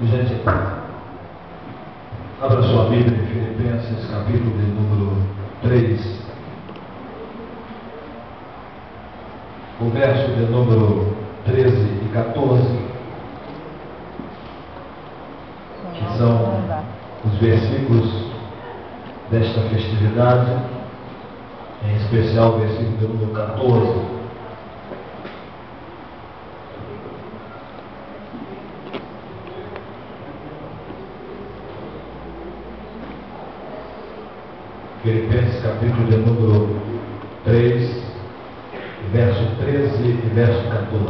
Gente, abra sua Bíblia em Filipenses, capítulo de número 3. O verso de número 13 e 14, que são os versículos desta festividade, em especial o versículo de número 14. Filipenses, capítulo de número 3, verso 13 e verso 14.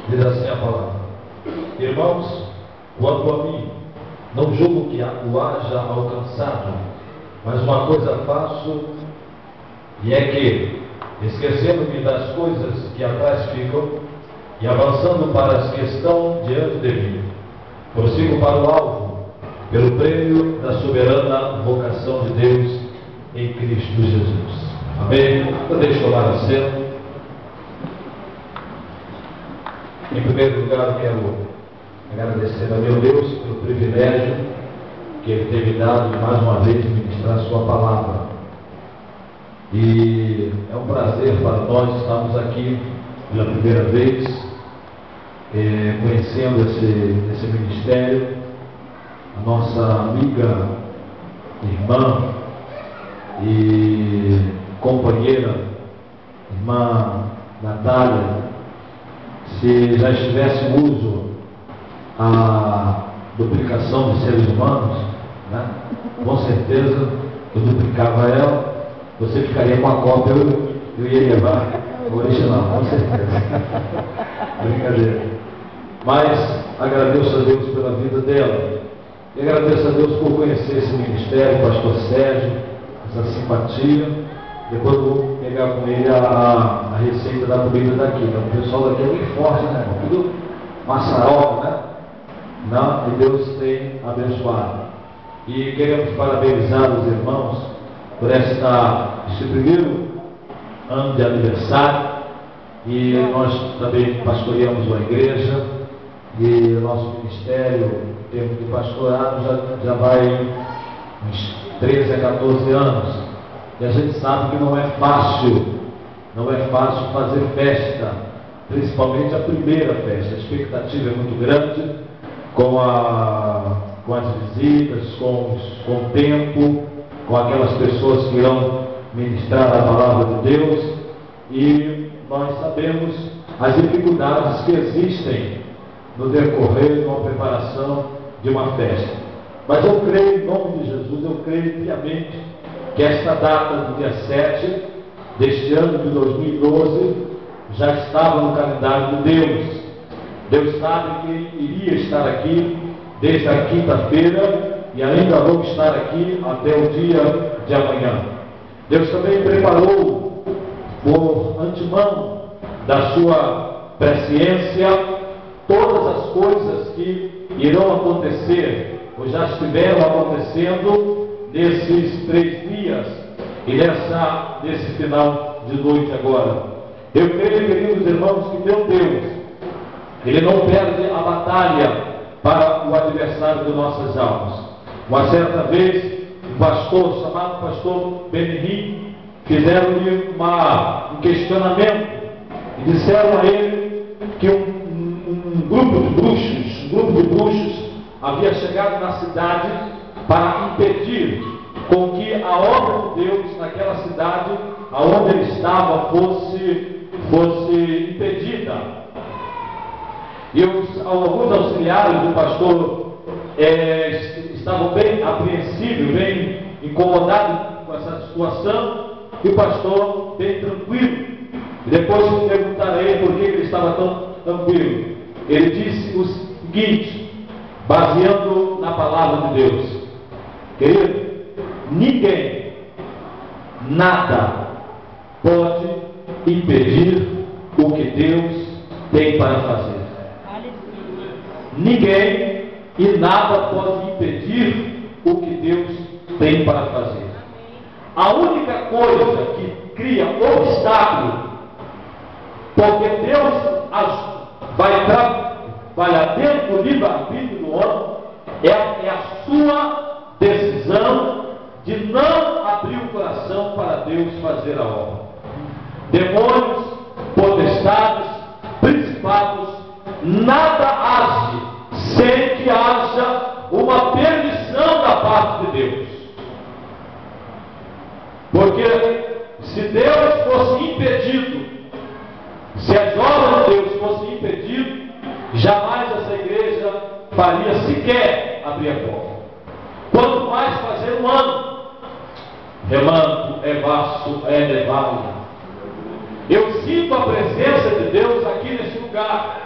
Diz assim a palavra: Irmãos, quanto a mim, não julgo que o haja alcançado, mas uma coisa faço, e é que, esquecendo-me das coisas que atrás ficam, e avançando para as que estão diante de mim, prossigo para o alvo, pelo prêmio da soberana vocação de Deus em Cristo Jesus. Amém? Então deixe tomar assento. Em primeiro lugar, eu quero agradecer a meu Deus pelo privilégio que Ele teve dado de mais uma vez ministrar a sua palavra. E é um prazer para nós estarmos aqui pela primeira vez, conhecendo esse ministério. A nossa amiga, irmã e companheira, irmã Natália, se já estivesse em uso a duplicação de seres humanos, né, com certeza eu duplicava ela, você ficaria com a cópia, eu ia levar o original, com certeza. Brincadeira. Mas agradeço a Deus pela vida dela. E agradeço a Deus por conhecer esse ministério, o pastor Sérgio, essa simpatia. Depois eu vou pegar com ele a receita da comida daqui. Então, o pessoal daqui é bem forte, né? Tudo maçaroca, né? Não, e Deus tem abençoado. E queremos parabenizar os irmãos por esse primeiro ano de aniversário. E nós também pastoreamos uma igreja. E o nosso ministério, em termos de pastorado, já vai uns 13 a 14 anos. E a gente sabe que não é fácil fazer festa, principalmente a primeira festa. A expectativa é muito grande com as visitas, com o tempo, com aquelas pessoas que irão ministrar a palavra de Deus. E nós sabemos as dificuldades que existem no decorrer de uma preparação de uma festa. Mas eu creio, em nome de Jesus, eu creio piamente que esta data do dia 7 deste ano de 2012 já estava no calendário de Deus. Deus sabe que Ele iria estar aqui desde a quinta-feira e ainda vamos estar aqui até o dia de amanhã. Deus também preparou por antemão da sua presciência todas as coisas que irão acontecer, ou já estiveram acontecendo nesses 3 dias e nesse final de noite agora. Eu creio, queridos irmãos, que meu Deus, Ele não perde a batalha para o adversário de nossas almas. Uma certa vez, um pastor chamado pastor Benihim fizeram-lhe um questionamento e disseram a ele que um grupo de bruxos havia chegado na cidade para impedir com que a obra de Deus naquela cidade aonde ele estava fosse impedida. E alguns auxiliares do pastor estavam bem apreensivos, bem incomodados com essa situação, e o pastor bem tranquilo. E depois de perguntar a ele por que ele estava tão tranquilo, ele disse o seguinte, baseando na palavra de Deus: querido, ninguém, nada pode impedir o que Deus tem para fazer. Ninguém e nada pode impedir o que Deus tem para fazer. A única coisa que cria obstáculo, porque Deus vai dentro do livre-arbítrio do homem, é a sua decisão de não abrir o coração para Deus fazer a obra. Demônios, potestades, principados, nada age sem que haja uma permissão da parte de Deus. Porque se Deus fosse impedido, se as obras de Deus fossem impedidas, jamais essa igreja faria sequer abrir a porta. Quanto mais fazer um ano, remando, é vasto, é elevado. Eu sinto a presença de Deus aqui nesse lugar.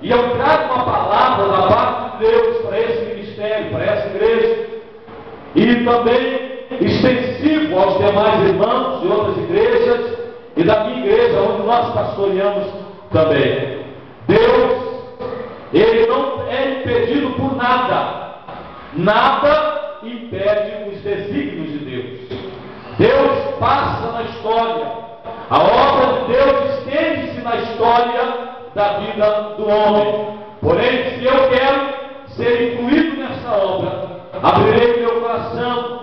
E eu trago uma palavra da parte de Deus para esse ministério, para essa igreja. E também extensivo aos demais irmãos de outras igrejas e da minha igreja, onde nós pastoreamos também. Deus, Ele não é impedido por nada. Nada impede os desígnios de Deus. Deus passa na história. A obra de Deus estende-se na história da vida do homem. Porém, se eu quero ser incluído nessa obra, abrirei meu coração,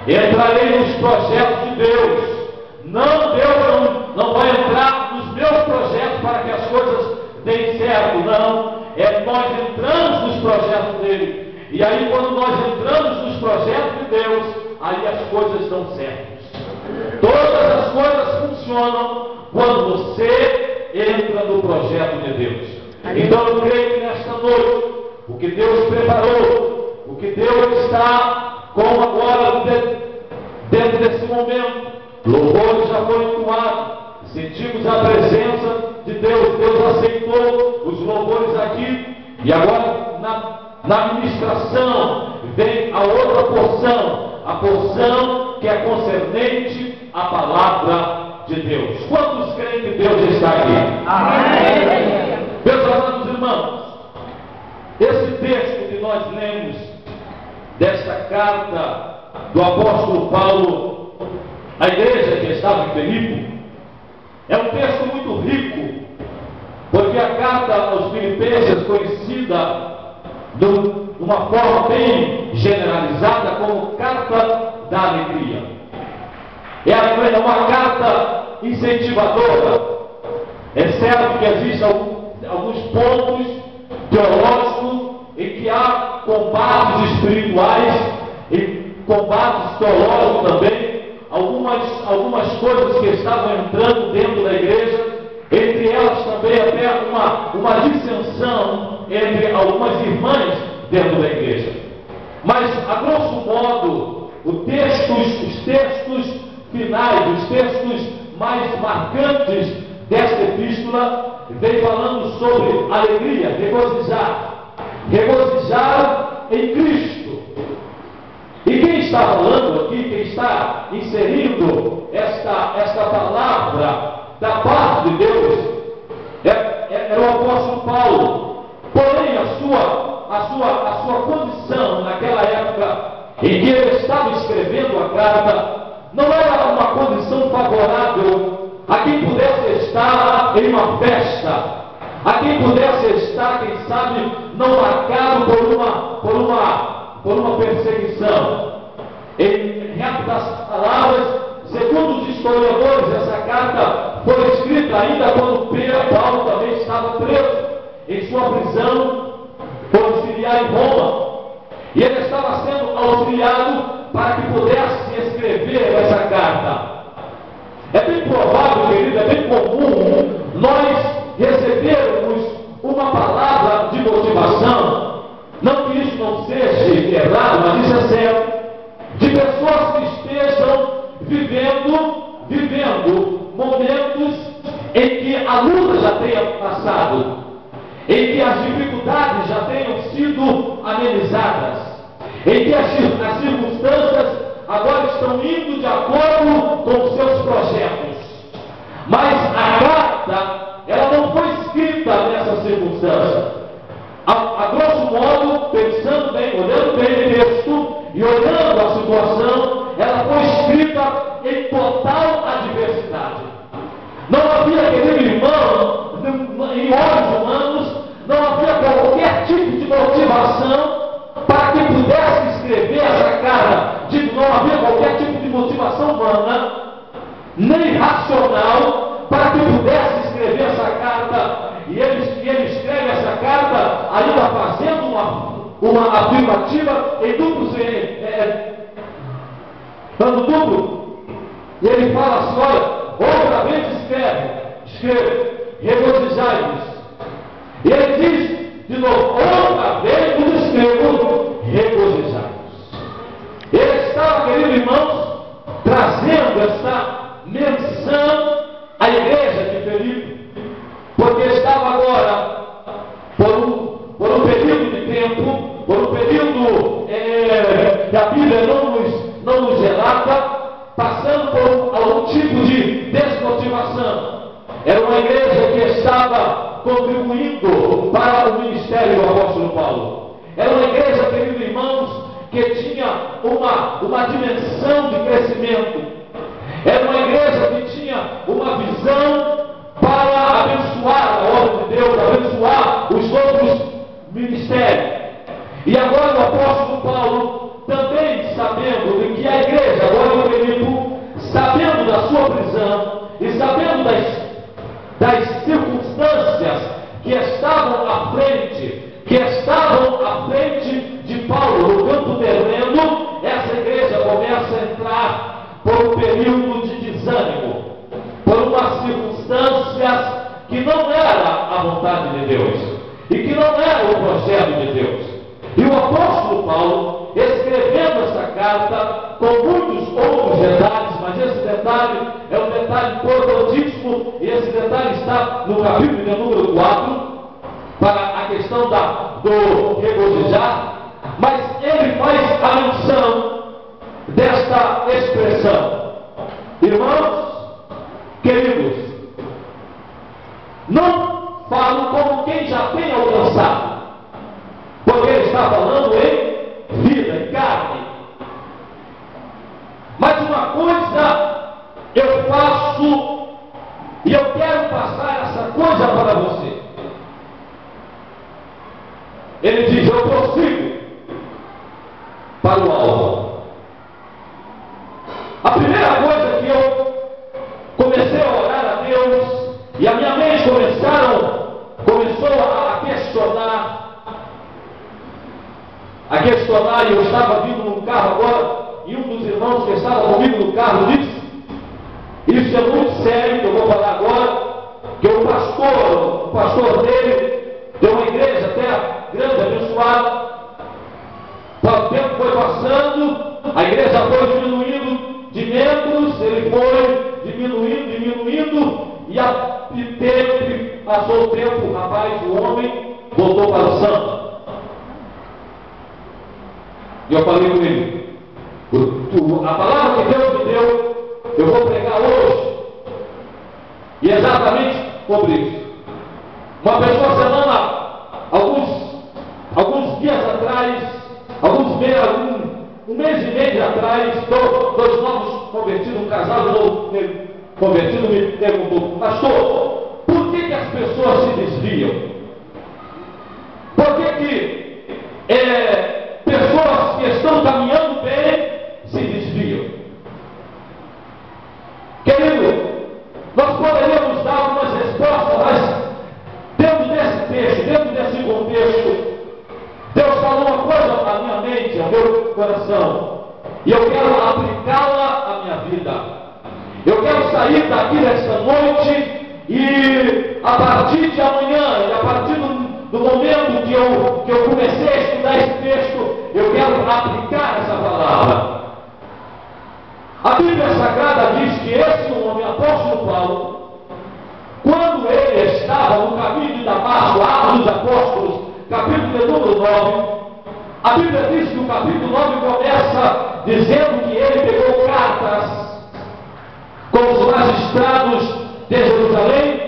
entrarei nos projetos de Deus. Deus não vai entrar nos meus projetos para que as coisas deem certo, não. Nós entramos nos projetos dele. E aí, quando nós entramos nos projetos de Deus, aí as coisas dão certo. Todas as coisas funcionam quando você entra no projeto de Deus. Então eu creio que nesta noite, o que Deus preparou, o que Deus está com agora dentro desse momento, louvor já foi entoado, sentimos a presença de Deus, Deus aceitou os louvores aqui, e agora na ministração vem a outra porção, a porção que é concernente à palavra de Deus. Quantos creem que Deus está aqui? Amém. Meus amados irmãos, esse texto que nós lemos desta carta do apóstolo Paulo à igreja que estava em Filipe é um texto muito rico, porque a carta aos Filipenses, conhecida de uma forma bem generalizada como carta da alegria, é uma carta incentivadora. É certo que existem alguns pontos teológicos em que há combates espirituais e combates teológicos também, algumas coisas que estavam entrando dentro da igreja, entre elas também até uma dissensão entre algumas irmãs dentro da igreja. Mas, a grosso modo, os textos finais, os textos mais marcantes desta epístola, vem falando sobre alegria, regozijar em Cristo. E quem está falando aqui, quem está inserindo esta palavra da parte de Deus, é o apóstolo Paulo. Porém, a sua condição naquela época em que ele estava escrevendo a carta, não era uma condição favorável a quem pudesse estar em uma festa, a quem pudesse estar, quem sabe, não marcado por uma perseguição. Em rápidas palavras, segundo os historiadores, essa carta foi escrita ainda quando Paulo também estava preso em sua prisão domiciliar em Roma. E ele estava sendo auxiliado para que pudesse escrever essa carta. É bem provável, querido, é bem comum nós recebermos uma palavra de motivação, não que isso não seja errado, mas isso é certo, de pessoas que estejam vivendo momentos em que a luta já tenha passado, em que as dificuldades já tenham sido amenizadas, em que as circunstâncias agora estão indo de acordo com os seus projetos. Mas a carta, ela não foi escrita nessa circunstância. A grosso modo, pensando bem, olhando bem o texto e olhando a situação, ela foi escrita em total adversidade. Não havia, querido irmão, em hora ainda fazendo uma afirmativa em duplo, dando duplo. E ele fala assim: olha, outra vez escreve, regozijai-vos. E ele diz de novo, outra vez vos escrevo, regozijai-vos. Ele estava, queridos irmãos, trazendo essa menção à igreja de Filipe, porque estava agora, por um período de tempo, por um período que a Bíblia não nos relata, passando por algum tipo de desmotivação. Era uma igreja que estava contribuindo para o ministério do apóstolo Paulo. Era uma igreja, queridos irmãos, que tinha uma dimensão de crescimento. Era uma igreja que tinha uma visão para abençoar a obra de Deus, abençoar os outros ministérios. E agora o apóstolo Paulo, também sabendo de que a igreja, agora em Filipe, sabendo da sua prisão e sabendo das circunstâncias que estavam à frente de Paulo no campo terreno, essa igreja começa a entrar por um período de desânimo, por umas circunstâncias que não era a vontade de Deus e que não era o projeto de Deus. E o apóstolo Paulo, escrevendo essa carta com muitos outros detalhes, mas esse detalhe é um detalhe importantíssimo, e esse detalhe está no capítulo de número 4, para a questão do regozijar, mas ele faz a menção desta expressão. Irmãos, queridos, não falo como quem já tem alcançado, porque ele está falando em vida, em carne. Mas uma coisa eu faço, e eu quero passar essa coisa para você. Ele diz: eu prossigo para o alvo. A primeira coisa que eu comecei a orar a Deus, e a minha mente começou a questionar, e eu estava vindo num carro agora, e um dos irmãos que estava comigo no carro disse: isso é muito sério, que eu vou falar agora, que o pastor dele, de uma igreja até grande, abençoada, o tempo foi passando, a igreja foi diminuindo de membros, ele foi diminuindo, e passou o tempo, o rapaz, o homem, voltou para o santo. E eu falei com ele: a palavra que Deus me deu, eu vou pregar hoje, e exatamente sobre isso. Uma pessoa semana, alguns dias atrás, um mês e meio atrás, dois novos convertidos, um casal novo convertido me perguntou: pastor, por que as pessoas se desviam? Por que pessoas que estão caminhando bem se desviam? Querido, nós poderíamos dar algumas respostas, mas dentro desse texto, dentro desse contexto, Deus falou uma coisa à minha mente, ao meu coração, e eu quero aplicá-la à minha vida. Eu quero sair daqui nesta noite e a partir de amanhã, e a partir do momento que eu comecei a estudar esse texto, eu quero aplicar essa palavra. A Bíblia Sagrada diz que esse homem, apóstolo Paulo, quando ele estava no caminho de Damasco, Atos dos Apóstolos, capítulo número 9, a Bíblia diz que o capítulo 9 começa dizendo que ele pegou cartas com os magistrados de Jerusalém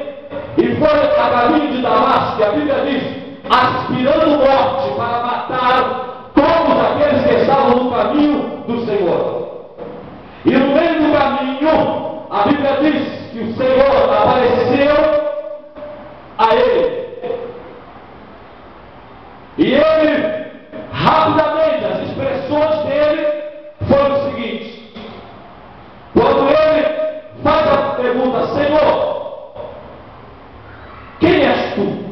e foi a caminho de Damasco, que a Bíblia diz, aspirando morte para matar todos aqueles que estavam no caminho do Senhor. E no meio do caminho, a Bíblia diz que o Senhor apareceu a ele. E ele, rapidamente, as expressões dele foram o seguinte: quando ele faz a pergunta: Senhor, quem és tu?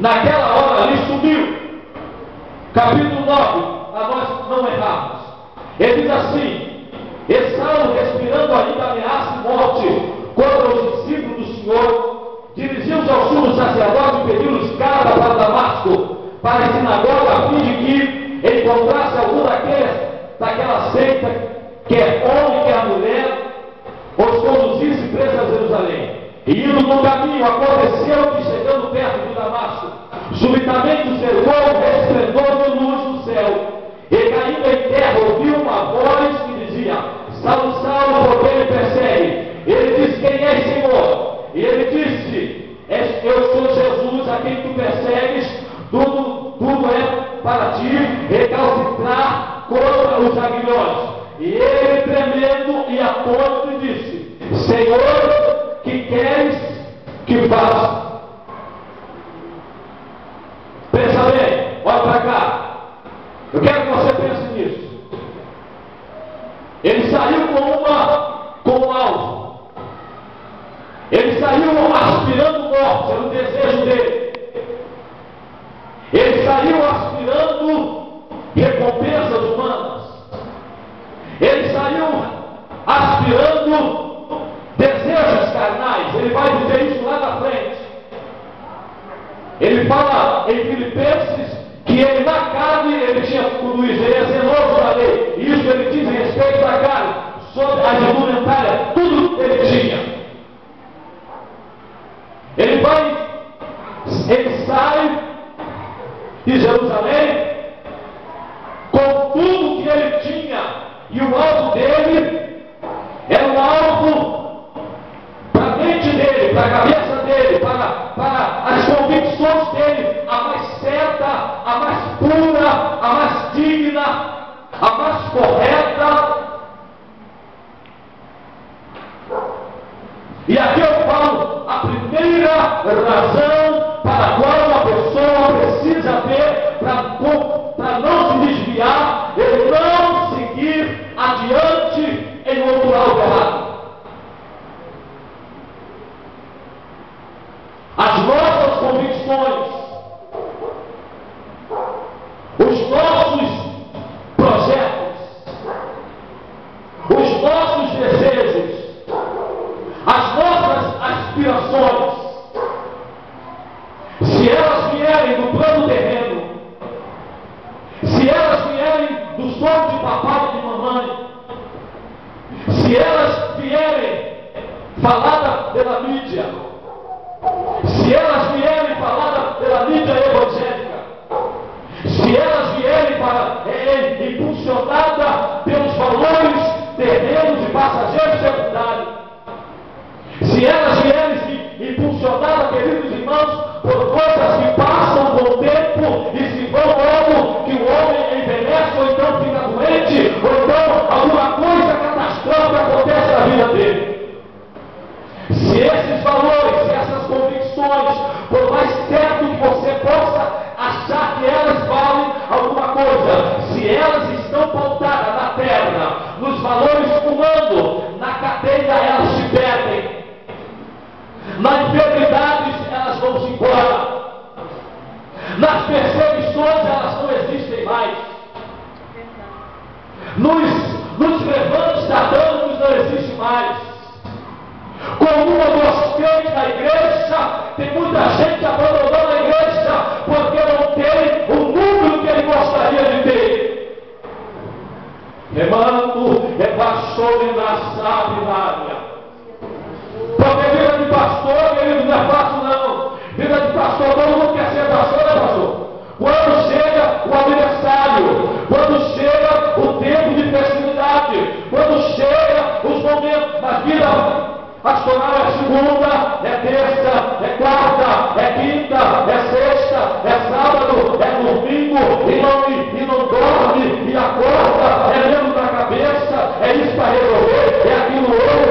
naquela hora ali sumiu. Capítulo 9, a nós não errarmos. Ele diz assim: e Saulo, respirando ainda ameaça e morte contra os discípulos do Senhor, dirigiu-se ao sumo sacerdote e pediu-lhes carta para Damasco, para a sinagoga, a fim de que encontrasse algum daquela seita, quer homem, quer mulher, os conduzisse presos a Jerusalém. E indo no caminho, aconteceu que, chegando perto de Damasco, subitamente cercou um resplendor de luz no céu, e caindo em terra, ouviu uma voz que dizia: Saulo, Saulo, por que me persegue? Ele disse: quem és, Senhor? E ele disse: eu sou Jesus, a quem tu persegues. Tudo é para ti recalcitrar contra os aguilhões. E ele, tremendo e atônito, disse: Senhor, que queres que faça? Pensa bem, olha para cá. Eu quero que você pense nisso. Ele saiu com um alvo. Ele saiu aspirando morte, era o desejo dele. Ele saiu aspirando recompensas humanas. Ele saiu aspirando desejos carnais. Ele vai dizer isso lá na frente. Ele fala em Filipenses que ele na carne, ele tinha tudo isso, ele é zeloso da lei. E isso ele diz em respeito da carne, sobre a indumentária, tudo ele tinha. Ele sai de Jerusalém com tudo que ele tinha, e o alvo dele era um alvo para a mente dele, para a cabeça dele, para as convicções dele, a mais certa, a mais pura, a mais digna, a mais correta. E aqui eu falo a primeira razão para a qual uma pessoa precisa ter para não se desviar e não seguir adiante em outro algo errado. As nossas convicções, os nossos projetos, os nossos desejos, as nossas aspirações, se elas vierem do plano terreno, se elas vierem do sonho de papai e de mamãe, se elas vierem faladas pela mídia, se elas vierem faladas pela mídia evangélica, se elas vierem impulsionadas pelos valores terrenos e passageiros secundários, se elas vierem impulsionadas, queridos irmãos, por coisas que passam com o tempo e se vão logo, que o homem envelhece, ou então fica doente, ou então alguma coisa catastrófica acontece na vida dele. Se esses valores, se essas convicções, por mais certo que você possa achar que elas valem alguma coisa, se elas estão pautadas na terra, nos valores humanos, na cadeia elas se perdem. Na enfermidade elas vão-se embora. Nas perseguições elas não existem mais. Nos levantes satânicos não existe mais. Como uma dos crentes na igreja, tem muita gente abandonando a igreja porque não tem o número que ele gostaria de ter. Remando, rebaixou e na sábia. Porque vida de pastor, querido, não é fácil não. Vida de pastor, todo mundo quer ser pastor, né, pastor? Quando chega o aniversário, quando chega o tempo de festividade, quando chega os momentos da vida pastoral, é segunda, é terça, é quarta, é quinta, é sexta, é sábado, é domingo, e não dorme, e acorda, é dentro da cabeça, é isso para resolver, é aquilo outro,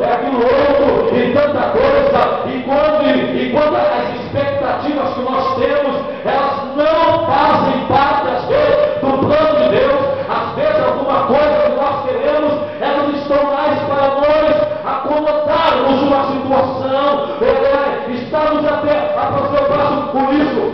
é aquilo outro, e tanta coisa, e quando as expectativas que nós temos, elas não fazem parte, às vezes, do plano de Deus, às vezes alguma coisa que nós queremos, elas estão mais para nós acomodarmos uma situação, estamos até a fazer o passo com isso,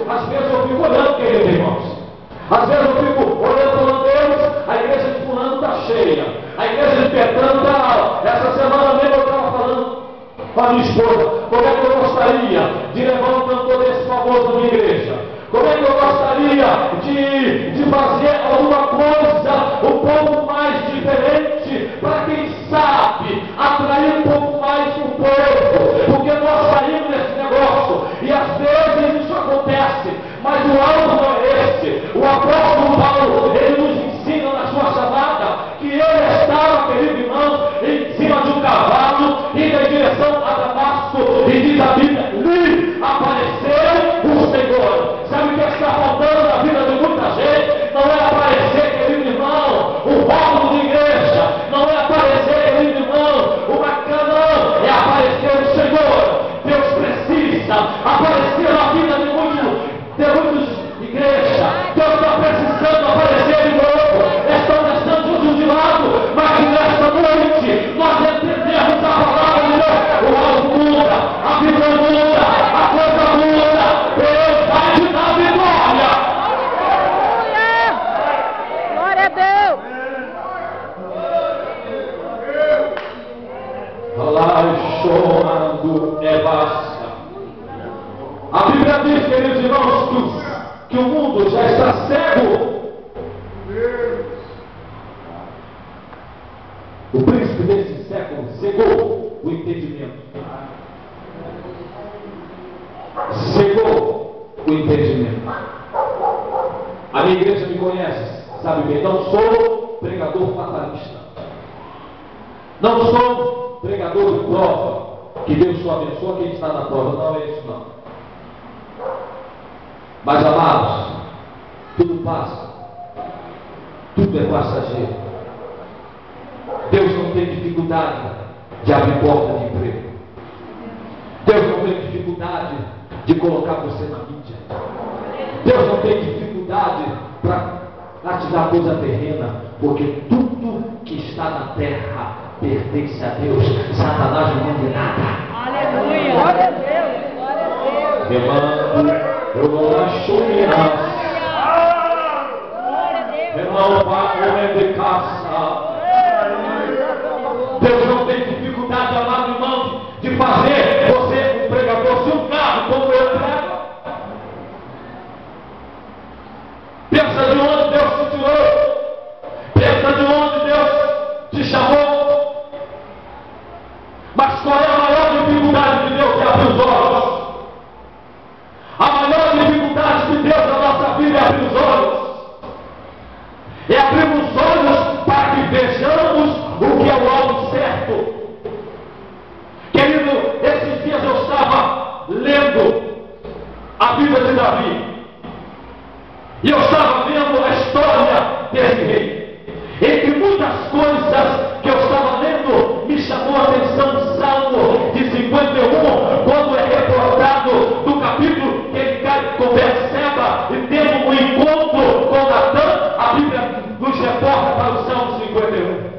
com a minha esposa. Como é que eu gostaria de levar um cantor desse famoso na minha igreja? Como é que eu gostaria de fazer alguma coisa um pouco mais diferente, para quem sabe atrair um pouco mais o povo? Porque nós saímos desse negócio e às vezes isso acontece, mas o alvo não é esse. O apóstolo Paulo, ele nos ensina na sua chamada que ele estava, querido irmão, em cima de um cavalo, indo em direção a Damasco, e diz a Bíblia, lhe apareceu o Senhor. Sabe o que está faltando na vida de muita gente? Não é aparecer, querido irmão, um rótulo de igreja, não é aparecer, querido irmão, uma cana, é aparecer o Senhor. Deus precisa aparecer na vida de muitos igrejas. Deus está precisando aparecer de novo. Estão deixando Jesus de lado, mas nesta noite nós entendemos a palavra de Deus. O alvo muda, a vida muda, a coisa muda. Deus vai te dar vitória. Glória a Deus. Lá chorando é basta. A Bíblia diz, queridos irmãos, que o mundo já está cego. O príncipe desse século cegou o entendimento. Cegou o entendimento. A minha igreja me conhece, sabe bem, não sou pregador fatalista. Não sou pregador de prova, que Deus só abençoa quem está na prova. Não é isso não. Mas amados, tudo passa, tudo é passageiro. Deus não tem dificuldade de abrir porta de emprego. Deus não tem dificuldade de colocar você na mídia. Deus não tem dificuldade para te dar coisa terrena, porque tudo que está na terra pertence a Deus. Satanás não manda nada. Aleluia. Glória a Deus. Glória a Deus. Remando, eu não acho mirada. Irmão, vai de caça. Deus não tem dificuldade, amado irmão, de fazer você um pregador. Se um carro como eu prego, pensa de onde Deus te tirou, pensa de onde Deus te chamou. Mas qual é a maior dificuldade de Deus? É abrir os olhos. A maior dificuldade de Deus na nossa vida é abrir os olhos. É abrir os olhos para que vejamos o que é o alvo certo. Querido, esses dias eu estava lendo a Bíblia de Davi. E eu estava vendo a história desse rei. Entre muitas coisas que eu estava lendo, me chamou a atenção o Salmo de 51, quando é reportado do capítulo que ele cai com Betseba e tendo um encontro com Natã. A Bíblia nos reporta para o Salmo 51.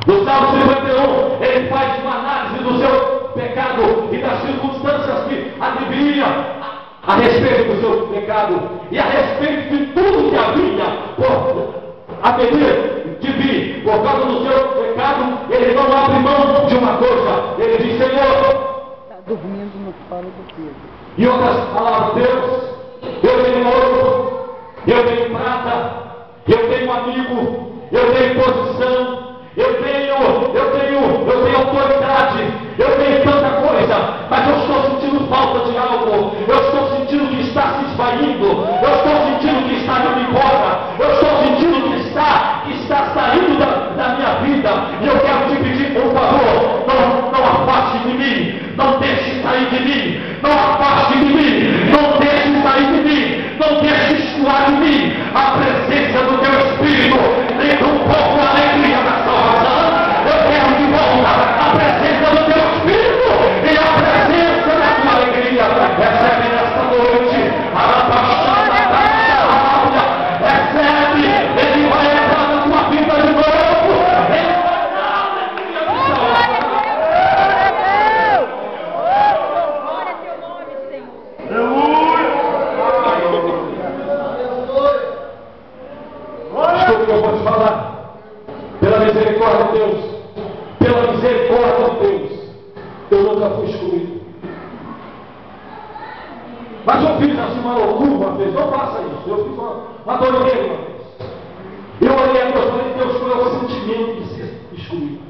No Salmo 51, ele faz uma análise do seu pecado e das circunstâncias que adivinha a respeito do seu pecado e a respeito de tudo que havia de vir por causa do seu pecado. Ele não abre mão de uma coisa. Ele diz: Senhor, Está dormindo no colo do Pedro. em outras palavras, Deus, eu tenho ouro, eu tenho prata, eu tenho amigo, eu tenho posição, eu tenho autoridade, eu tenho tanta coisa, mas eu estou sentindo falta de algo. Eu estou sentindo que está se esvaindo, eu estou sentindo que está indo embora, eu estou sentindo que está saindo da minha vida. E eu quero te pedir, por favor, não afaste de mim, não deixe sair de mim, não afaste de mim, não deixe sair de mim, não deixe escoar de mim a presença do teu Espírito. Entra um pouco a alegria da salvação. Eu quero de volta a presença do teu Espírito e a presença da tua alegria. Recebe nesta noite a paixão da palavra. Recebe, ele vai entrar na tua vida de novo. Ele vai dar a alegria da salvação. Glória a teu nome, eu nunca fui excluído. Mas eu fiz assim uma loucura uma vez, não faça isso. Eu fiz uma doideira uma vez. Eu olhei a Deus e falei, Deus, qual é o sentimento de ser excluído?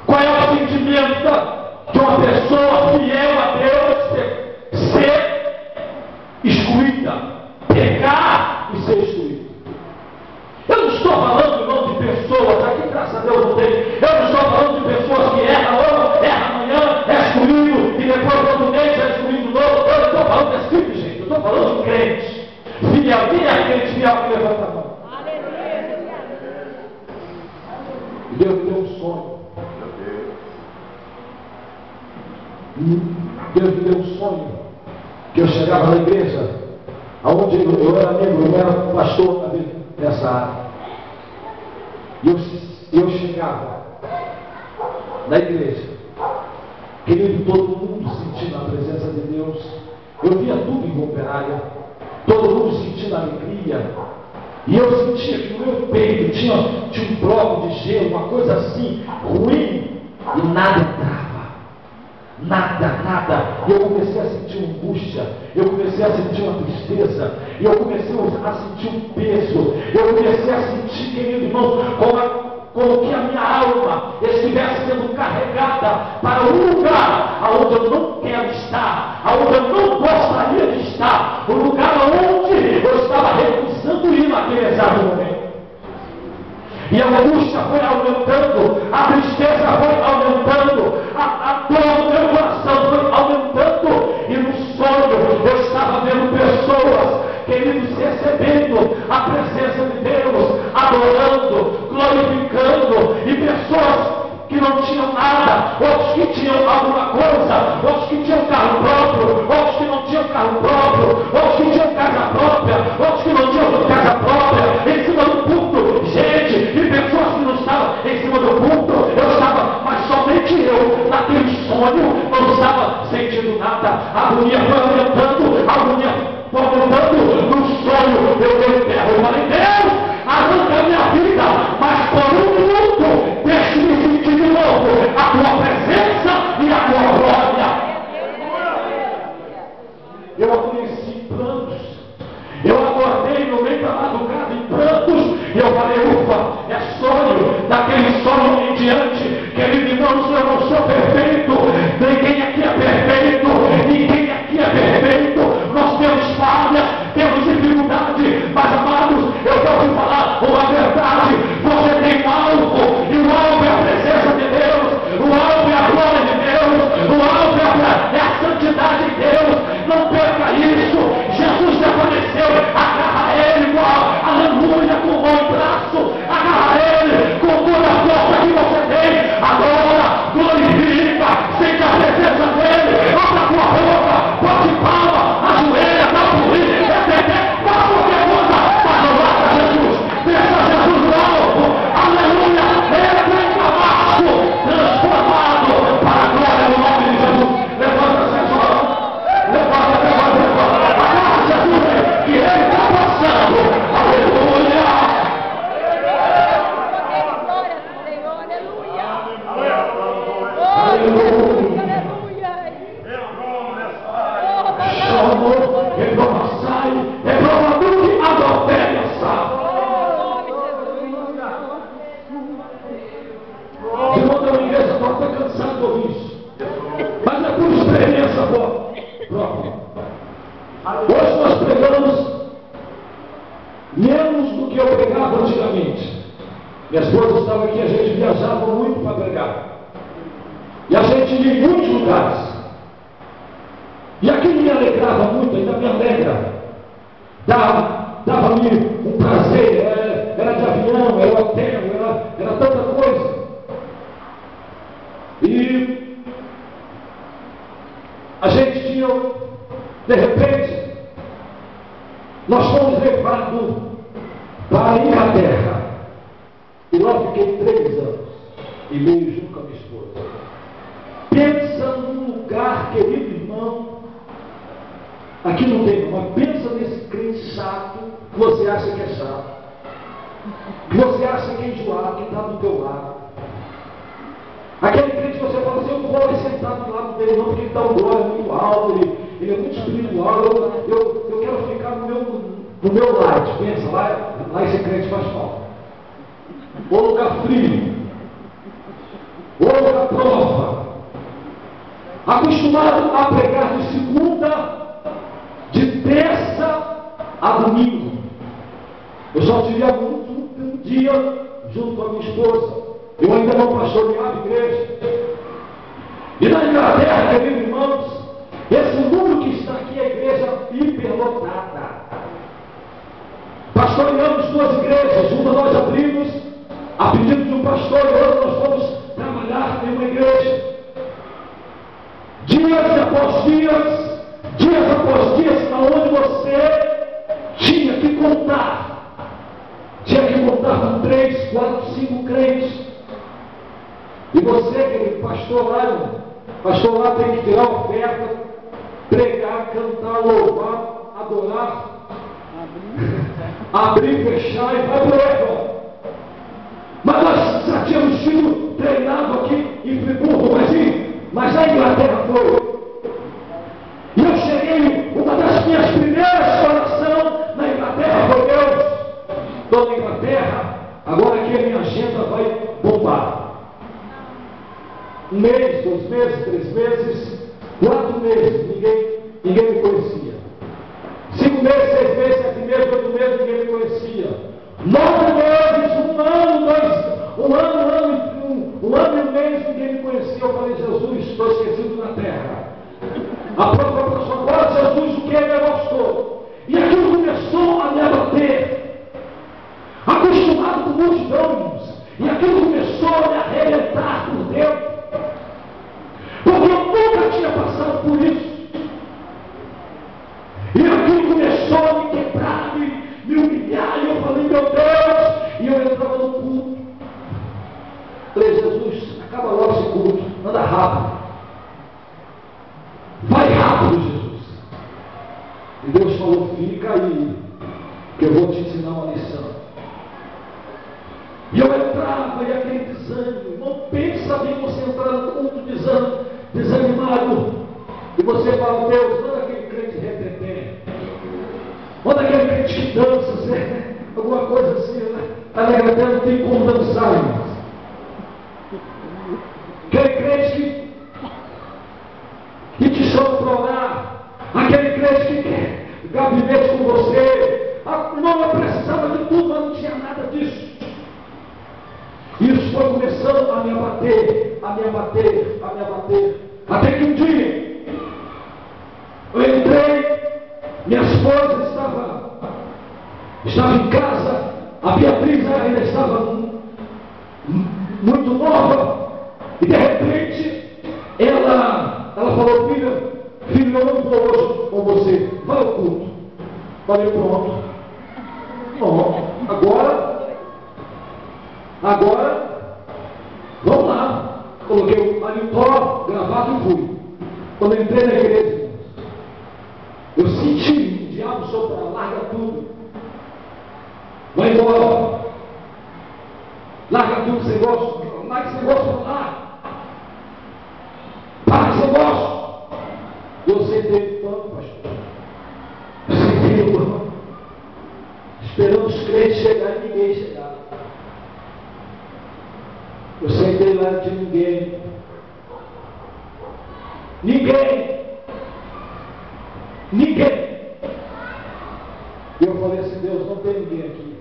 Qual é o sentimento de uma pessoa fiel a Deus ser excluída? Pecar e ser excluído. Eu não estou falando, irmão, de pessoas, aqui graças a Deus não tem. Eu não estou falando de pessoas que erram hoje, erram amanhã, é excluído, e depois outro mês é excluído de novo. Eu não estou falando desse tipo de gente, eu estou falando de crente. Fiel, quem é crente fiel que levanta a mão? E Deus me deu um sonho. Deus me deu um sonho. Que eu chegava na igreja, aonde eu era membro, eu era pastor nessa área. E eu chegava na igreja, querido, todo mundo sentindo a presença de Deus. Eu via tudo em Operária, todo mundo sentindo alegria. E eu sentia que no meu peito tinha um bloco de gelo, uma coisa assim, ruim, e nada entrava. Nada. E eu comecei a sentir angústia, eu comecei a sentir uma tristeza, e eu comecei a sentir um peso, eu comecei a sentir, querido irmão, como que a minha alma estivesse sendo carregada para um lugar aonde eu não quero estar, aonde eu não gostaria de estar, o lugar onde eu estava recusando ir naquele exato momento. E a angústia foi aumentando, a tristeza foi aumentando, a dor do meu coração foi aumentando, e no sonho eu estava vendo pessoas, queridos, recebendo a presença de Deus, adorando, glorificando, e pessoas que não tinham nada, outros que tinham alguma coisa, outros que tinham carro próprio, outros que não tinham carro próprio, outros que tinham casa própria, outros que não tinham casa própria, em cima do púlpito, gente, e pessoas que não estavam em cima do púlpito, eu estava, mas somente eu, naquele sonho, não estava sentindo nada, a agonia foi aumentando, a agonia foi aumentando, no sonho eu dei terra, eu falei, Deus, arranca a minha vida, mas por um minuto, deixe-me sentir de novo a tua presença e a tua glória. Eu amanheci em prantos, eu acordei no meio da madrugada em prantos, e eu falei, ufa, é sonho, daquele sonho em diante, querido irmão, eu não sou perfeito, ninguém aqui é perfeito, ninguém aqui é perfeito, nós temos falhas, temos dificuldade, mas amados, eu posso falar uma verdade, você tem um alvo, e o alvo é a presença de Deus, o alvo é a glória de Deus, o alvo é a santidade de Deus, não perca isso, Jesus apareceu, agarra ele igual, aleluia, com o bom braço, agarra ele com toda a força que você tem, adora, glorifica, sente a presença dele, abra a tua boca, bate palma, ajoelha, dá por ir, faz qualquer coisa, mas não larga Jesus, deixa Jesus no alvo, aleluia, entra em Damasco, transformado para a glória do nome de Jesus. Levanta essa mão, levanta, agarra Jesus, que ele está passando, aleluia. Mas é por experiência própria. Hoje nós pregamos menos do que eu pregava antigamente. Minha esposa estava aqui, a gente viajava muito para pregar. E a gente ia em muitos lugares. E aquilo me alegrava muito, ainda me alegra. Dava-me um prazer, era de avião, era hotel, era tanta coisa. E a gente tinha, de repente, nós fomos levados para a Inglaterra. E lá fiquei 3 anos e meio junto com a minha esposa. Pensa num lugar, querido irmão, aqui não tem, mas pensa nesse crente chato, que você acha que é chato, que você acha que é enjoado, que está do teu lado. Aquele crente que sentar do lado dele não, porque ele dá um glória muito alto, ele é muito espiritual, eu quero ficar no meu light, pensa, lá esse crente faz falta. Ou lugar frio, ou lugar prova, acostumado a pregar de segunda, de terça a domingo. Eu só tive um dia junto com a minha esposa. Eu ainda não pastoreava a igreja. E na Inglaterra, queridos irmãos, esse número que está aqui é a igreja hiperlotada. Pastoreamos duas igrejas. Uma nós abrimos a pedido de um pastor e outra nós fomos trabalhar em uma igreja. Dias após dias, aonde você tinha que contar com 3, 4, 5 crentes. E você, querido, pastor lá tem que tirar oferta, pregar, cantar, louvar, adorar, abrir, fechar e vai por aí. Mas nós já tínhamos sido treinados aqui em Friburgo, mas na Inglaterra foi. E eu cheguei, uma das minhas primeiras orações na Inglaterra foi: Deus, estou na Inglaterra, agora que a minha agenda vai bombar. 1 mês, 2 meses, 3 meses, 4 meses, ninguém me conhecia. 5 meses, 6 meses, 7 meses, 8 meses, ninguém me conhecia. 9 meses, 1 ano e um mês, ninguém me conhecia. Eu falei: Jesus, estou esquecido na terra. A própria pessoa: agora Jesus, o que é negócio todo? E aquilo começou a me abater, acostumado com multidões, e aquilo começou a me arrebentar por dentro, porque eu nunca tinha passado por isso. E aquilo começou a me quebrar, me humilhar, e eu falei: meu Deus! E eu entrava no culto. Falei: Jesus, acaba logo esse culto, anda rápido. Vai rápido, Jesus. E Deus falou: fica aí, que eu vou te ensinar uma lição. E eu entrava, e aquele desânimo. Não pensa bem você entrar no culto desanimado. E você fala: Deus, manda aquele crente retetê. Manda aquele crente que dança, alguma coisa assim, né? A Inglaterra não tem como dançar, irmãos. Aquele crente que te chama para orar, aquele crente que quer gabinete com você. Não, eu precisava de tudo, mas não tinha nada disso. Isso foi começando a me abater, até que um dia eu entrei, minha esposa estava em casa, a Beatriz ainda estava muito nova, e de repente ela falou: filho, eu não estou hoje com você, vai ao culto. Falei: pronto, agora vamos lá. Coloquei o paletó, gravata e fui. Quando eu entrei na igreja, eu senti o diabo soprar: larga tudo, vai embora, larga tudo que você gosta, larga esse negócio lá, para esse negócio. Eu sentei no banco, pastor, sentei no banco, esperando os crentes chegarem, e ninguém chegava. Eu sentei lá, não tinha ninguém. E eu falei assim: Deus, não tem ninguém aqui.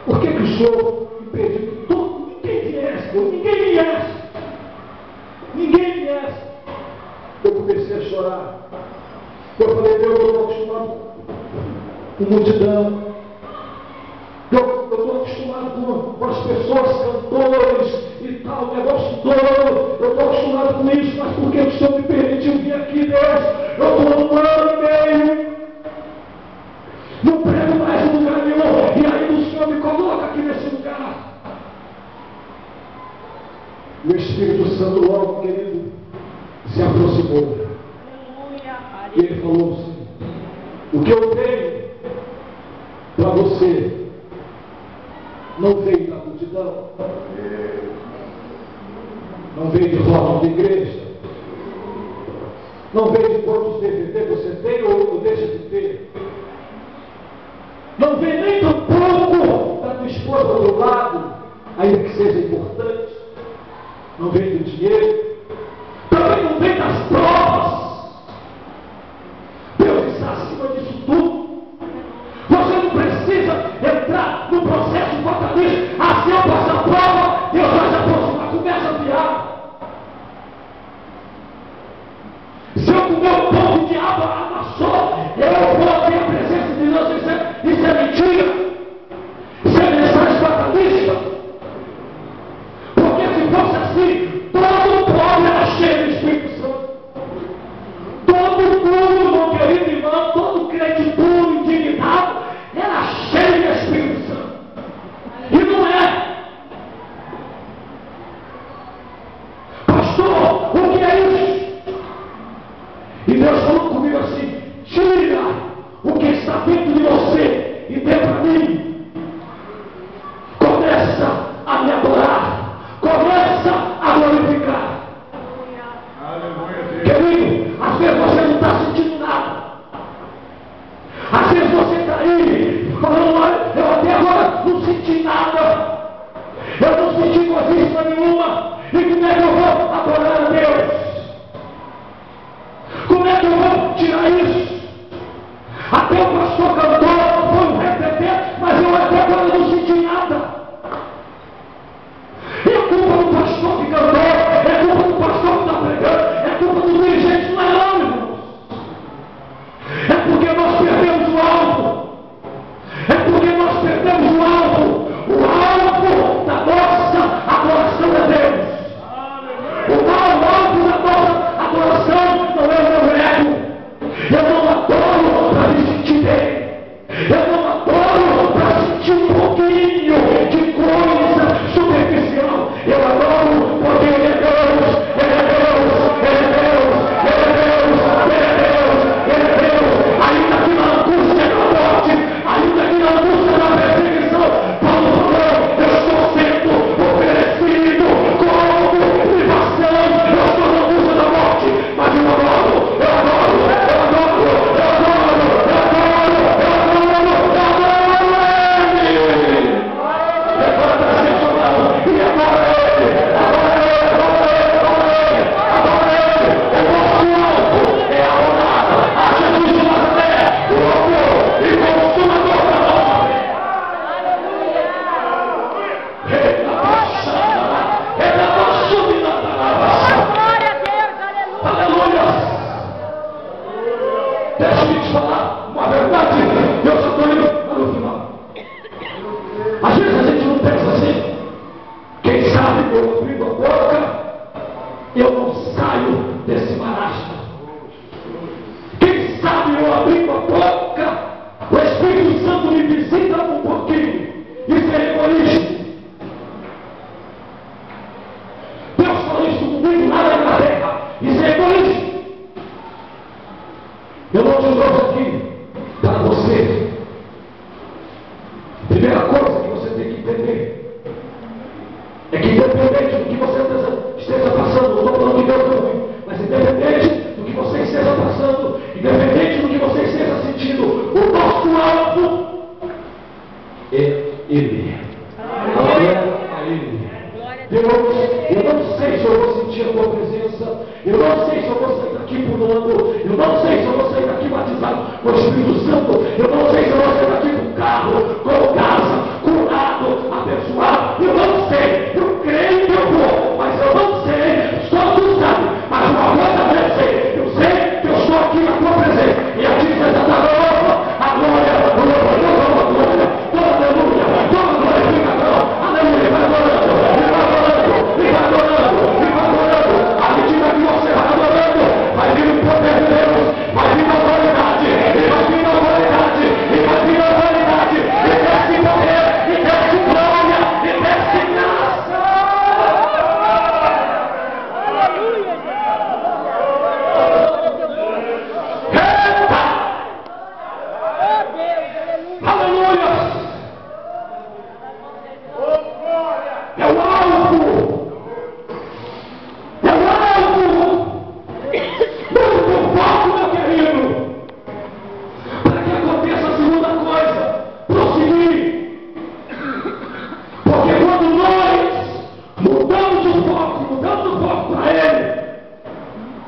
Por que o Senhor me pediu que ninguém viesse? Ninguém viesse. Eu comecei a chorar. Eu falei: Deus, eu estou acostumado com multidão. Eu estou acostumado com as pessoas, cantores e tal, negócio todo. Eu estou acostumado com isso, mas por que o Senhor me permitiu vir aqui, Deus? Eu estou 1 ano e meio, não prego mais em lugar nenhum, e aí o Senhor me coloca aqui nesse lugar. E o Espírito Santo logo, querido, se aproximou. E ele falou assim: o que eu tenho para você não veio da multidão, não veio veio de forma de igreja, não veio de quantos DVD você tem ou deixa de ter, não vem nem tão pouco da tua esposa do outro lado, ainda que seja importante, não vem do dinheiro, também não vem das provas. Deus está acima disso tudo. Você não precisa entrar no processo fatalista. Assim eu passo a prova, Deus vai se aproximar, começa a virar. Se eu comer o pão que o diabo amassou, eu vou ter a presença de Deus. Isso é mentira. Isso é mensagem fatalista. Porque se fosse assim, todo pobre era cheio do Espírito Santo. Todo puro, meu querido irmão, todo crente puro, indignado, era cheio do Espírito Santo. E não é. Pastor, o que é isso? E Deus falou comigo assim: tira o que está dentro de você e dê para mim. Começa a me adorar. Começa a glorificar. Querido, às vezes você não está sentindo nada. Às vezes você está aí falando: olha, eu até agora não senti nada. Eu não senti coisa nenhuma. E como é que eu vou adorar a Deus? Como é que eu vou tirar isso? Até o pastor cantou, foi um repetente, mas eu até agora não senti nada. É culpa do pastor que cantou, é culpa do pastor que está pregando, é culpa do dirigente, não é não, irmãos. É porque nós perdemos o alvo. É porque nós perdemos o alvo. O alvo da nossa adoração é Deus. O alvo da nossa adoração não é o meu ego. Eu não adoro para me sentir bem. Eu não adoro para sentir um pouquinho de coisa superficial. Eu adoro porque Ele é Deus, Ele é Deus, Ele é Deus, Ele é Deus, Ele é Deus, Ele é Deus. Ainda que na angústia da morte, ainda que na angústia da perseguição, Paulo falou: eu estou sendo oferecido como privação, eu estou na angústia da morte, mas eu adoro, eu adoro, eu adoro, eu adoro, eu adoro, eu adoro, eu adoro Ele. Levanta a sua mão e adora Ele, adora Ele, adora Ele, adora Ele. O nosso alvo é adorar a Jesus de Nazaré, o autor e consumador da nossa fé. Ele é nosso Glória a Deus, aleluia. aleluia. Deixa eu te falar uma verdade. Eu só estou indo no final. Às vezes a gente não pensa assim. Quem sabe eu abrindo a boca, eu não saio desse marasmo. Quem sabe eu abrindo a boca, o Espírito Santo me visita um pouquinho. Isso é egoísmo. Deus falou isso comigo lá na terra. Isso é egoísmo. Eu não te trouxe aqui para você. Primeira coisa que você tem que entender é que, independente do que você esteja passando, não estou falando de Deus ruim, mas independente do que você esteja passando, independente do que você esteja sentindo, o nosso alvo é Ele. Adora a Ele. Deus, eu não sei se eu vou sentir a tua presença, eu não sei se eu vou sair daqui pulando, eu não sei se eu vou sair daqui batizado com o Espírito Santo, eu não sei se eu vou sair daqui com carro, com casa, curado, abençoado, eu não sei, eu creio que eu vou, mas eu não sei, só tu sabe, mas uma coisa eu sei que eu estou aqui na tua presença, e aqui você está dando a glória, toda a glória, toda a aleluia, toda a glorificação, aleluia, vai adorando, à medida que você vai adorando, vai vir o poder de Deus, vai vir a autoridade, e vai vir a autoridade, e vai vir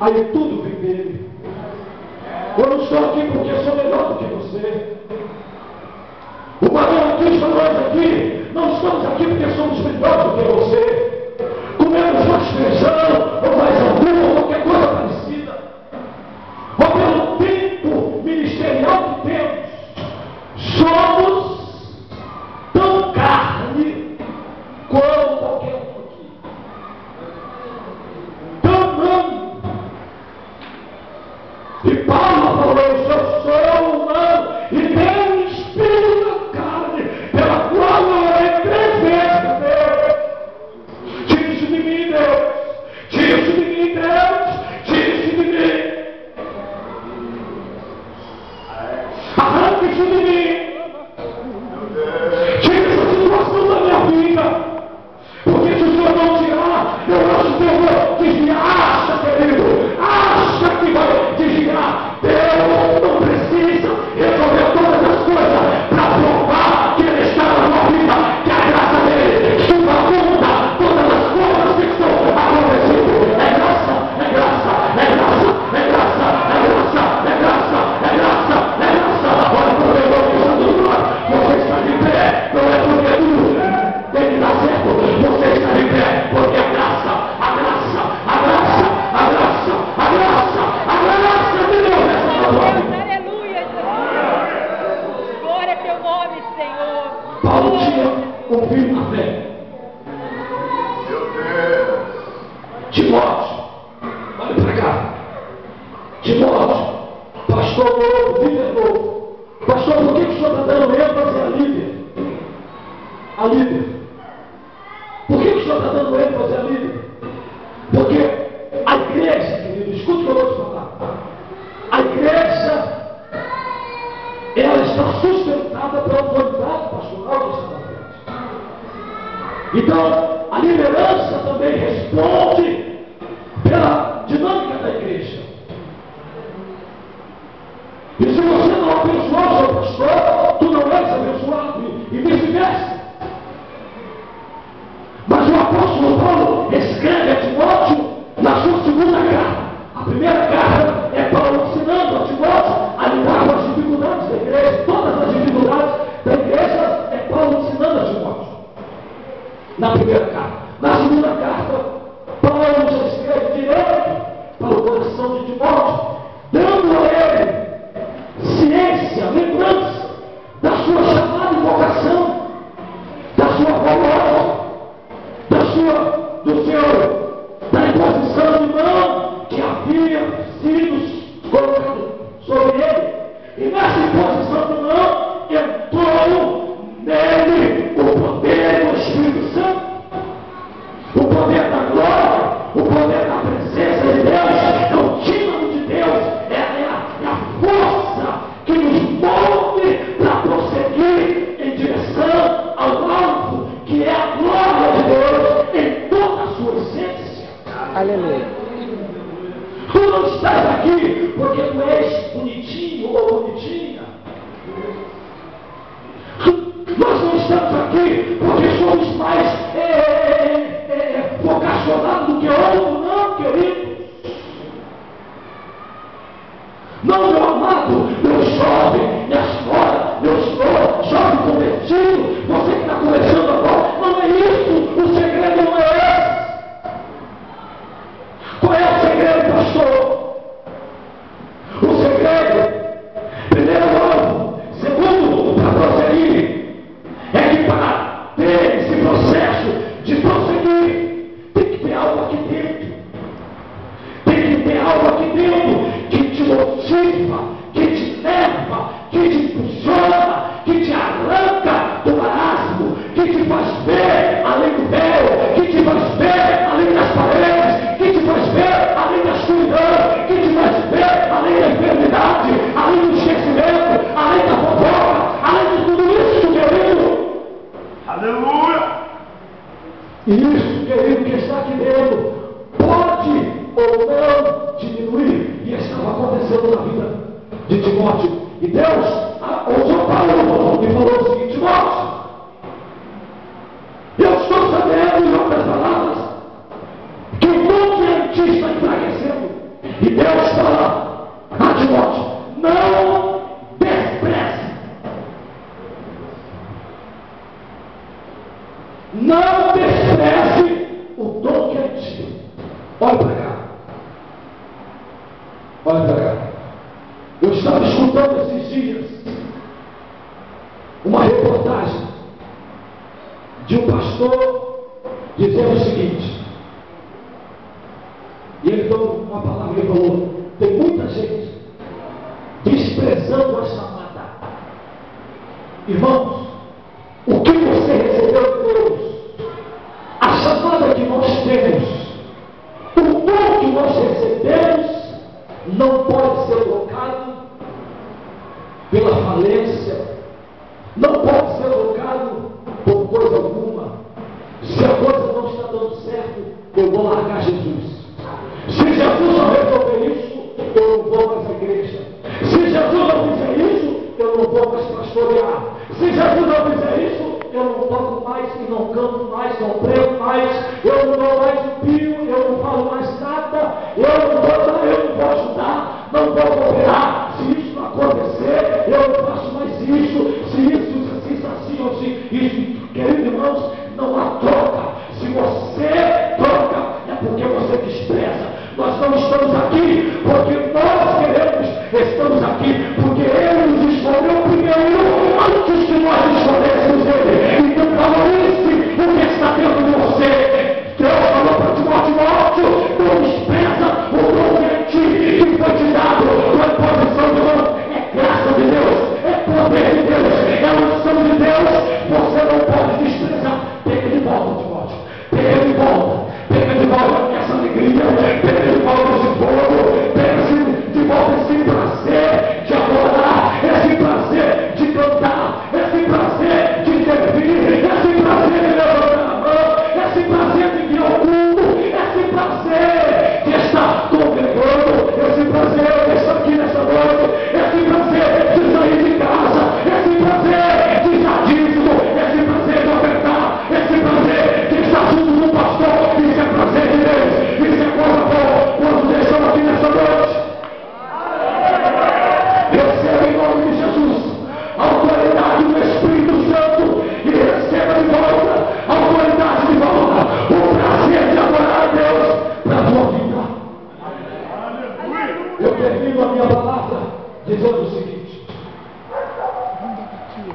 aí tudo vem dele. Eu não estou aqui porque eu sou melhor do que você. O Padre Cristo, nós aqui, não estamos aqui porque somos melhores do que você. Comemos mais feijão, ou mais alguma, ou qualquer coisa parecida. Ou pelo tempo ministerial que temos. Somos tão carne como qualquer um aqui. Tão humano. E Paulo falou, eu sou humano e tenho um espírito na carne, pela qual eu orei 3 vezes, Deus. Tira isso de mim, Deus. Tira isso de mim, Deus. Tira isso de mim. Arranca isso de mim. Tira essa situação da minha vida. Porque se o Senhor não tirar, eu acho que eu vou desviar. Acha, querido. Acha que vai desviar. Deus não precisa resolver todas as coisas para provar que Ele está na sua vida, que a graça dele superaconda todas as coisas que estão acontecendo. É graça, é graça, é graça, é graça, é graça, é graça, é graça, é graça. Olha para o meu nome, você está de pé, não é porque tudo tem que dar certo, você está de pé, porque a graça, a graça, a graça, a graça, a graça, a graça de Deus nessa sua vida. Aleluia, Jesus. Glória a teu nome, Senhor. Paulo tinha um filho na fé. Timóteo, olha para cá. Timóteo, pastor novo, líder novo. Pastor, por que o senhor está dando ênfase a líder? A líder. Por que o senhor está dando ênfase a líder? Porque a igreja, querido, escuta o que eu vou te falar. A igreja, ela está sustentada pela autoridade pastoral que está na frente. Então, a liderança também responde pela dinâmica da igreja. E se você não abençoar o seu pastor, tu não és abençoado, e vice-versa. Mas o apóstolo Paulo escreve a Timóteo na sua segunda carta. A primeira carta é Paulo ensinando a Timóteo a lidar com as dificuldades da igreja. Todas as dificuldades da igreja é Paulo ensinando a Timóteo. Na primeira carta. Na segunda carta, Paulo já escreve direto para o coração de Timóteo, dando a ele ciência, lembrança da sua chamada e vocação, da sua voz, da imposição de mão que havia sido colocado sobre ele. E nessa imposição de mão entrou nele o poder do Espírito Santo, o poder da glória, o poder da presença de Deus, é o título de Deus, é a força que nos move para prosseguir em direção ao alvo, que é a glória de Deus em toda a sua essência. Aleluia. Tu não estás aqui porque tu és bonitinho ou bonitinha. Nós não estamos aqui porque somos mais vocacionados do que outros, não, querido. Não, meu amado, meu jovem, minha senhora, meu senhor, jovem convertido, você que está começando agora, não é isso, o segredo não é esse. Qual é o segredo, pastor? O segredo, primeiro alvo, segundo, para prosseguir, é que para ter esse processo de prosseguir, tem que ter algo aqui dentro. Tem que ter algo aqui dentro que te motiva, que te leva, que te impulsiona, que te arranca do marasmo, que te faz ver além do véu, que te faz ver além das paredes, que te faz ver além da escuridão, que te faz ver além da enfermidade, além do esquecimento, além da fofoca, além de tudo isso, querido. Aleluia! E isso, querido, que está aqui dentro, pode ou não diminuir. E estava acontecendo na vida de Timóteo. E Deus usou Paulo e falou o seguinte: Timóteo, eu estou sabendo, em outras palavras, que o mundo em ti está enfraquecendo. Olha para cá. Olha para cá. Eu estava escutando esses dias uma reportagem de um pastor dizendo o seguinte, e ele deu uma palavra e falou: tem muita gente desprezando a chamada. Irmãos, o que você recebeu de Deus, a chamada que nós temos, o dom que nós recebemos, não pode ser trocado pela falência, não pode ser trocado por coisa alguma. Se a coisa não está dando certo, eu vou largar Jesus. Se Jesus não resolver isso, eu não vou mais à igreja. Se Jesus não fizer isso, eu não vou mais pastorear. Se Jesus não fizer isso, eu não toco mais e não canto mais, não prego mais, eu não dou mais um pio, eu não falo mais nada, eu não vou ajudar, não vou cooperar. Se isso não acontecer, eu não faço mais isso. Se isso assim, isso, queridos irmãos, não há troca. Se você troca, é porque você despreza. Nós não estamos aqui porque nós queremos, estamos aqui porque Ele nos escolheu primeiro, antes que nós escolhêssemos Ele. Então valorize o que está dentro de você. Deus falou para Timóteo: não despreza o presente que foi te dado. Não é posição de Deus, é graça de Deus, é poder de Deus, é unção de Deus. Você não pode desprezar. Pega de volta, Timóteo. Pega de volta. Pega de volta essa alegria. Pega de volta esse fogo. Pega de volta esse prazer de adorar, esse prazer de cantar, esse prazer de servir, esse prazer de levantar a mão, esse prazer de vir ao culto, esse prazer de estar congregando, esse prazer de estar aqui nessa noite, esse prazer de sair de casa, esse prazer de estar dízimo, esse prazer de ofertar, esse prazer de estar junto com o pastor. Isso é prazer de Deus, isso é coisa boa. Quando deixamos aqui nessa noite, receba em nome de Jesus a autoridade do Espírito Santo e receba de volta a autoridade de volta, o prazer de adorar a Deus para a tua vida. Eu termino a minha palavra dizendo o seguinte: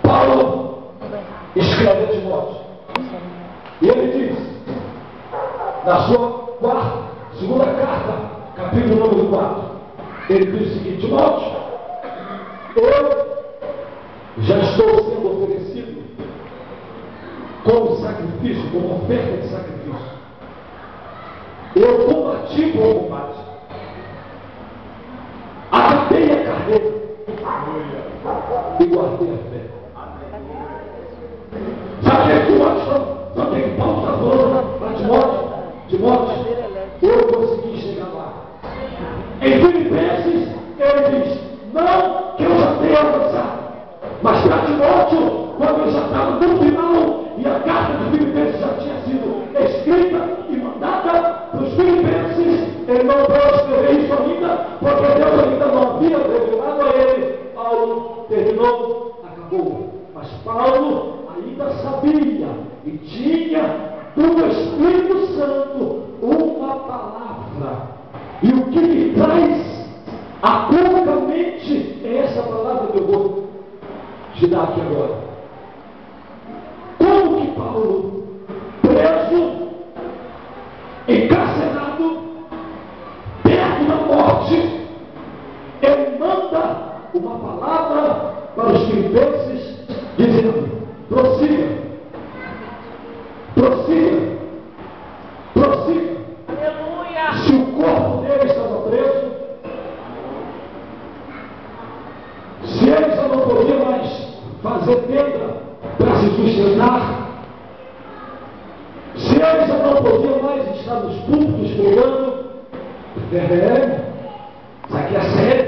Paulo escreve a Timóteo e ele diz na sua segunda carta, capítulo número 4, ele diz o seguinte: Timóteo, eu já estou sendo oferecido como sacrifício, como oferta de sacrifício. Eu combati o bom combate, acabei a carreira e guardei a fé. Sabe o que é Timóteo? Sabe o que é que Paulo está falando para Timóteo? Timóteo, eu consegui chegar lá. Em Filipenses, ele diz: não que eu já tenha avançado, mas para Timóteo, quando eu já estava no final e a carta de Filipenses já tinha sido escrita e mandada para os Filipenses, ele não pode escrever isso ainda, porque Deus ainda não havia revelado a ele. Paulo terminou, acabou. Mas Paulo ainda sabia e tinha do Espírito Santo uma palavra, e o que lhe traz a publicamente é essa palavra que eu vou te dar aqui agora. Como que Paulo, preso, encarcerado, perto da morte, ele manda uma palavra para os filipenses dizendo: prossiga, prossiga, prossiga. Aleluia. Se o corpo dele estava preso, se ele já não podia mais fazer tenda para se sustentar, se ele já não podia mais estar nos púlpitos pregando, isso aqui é sério.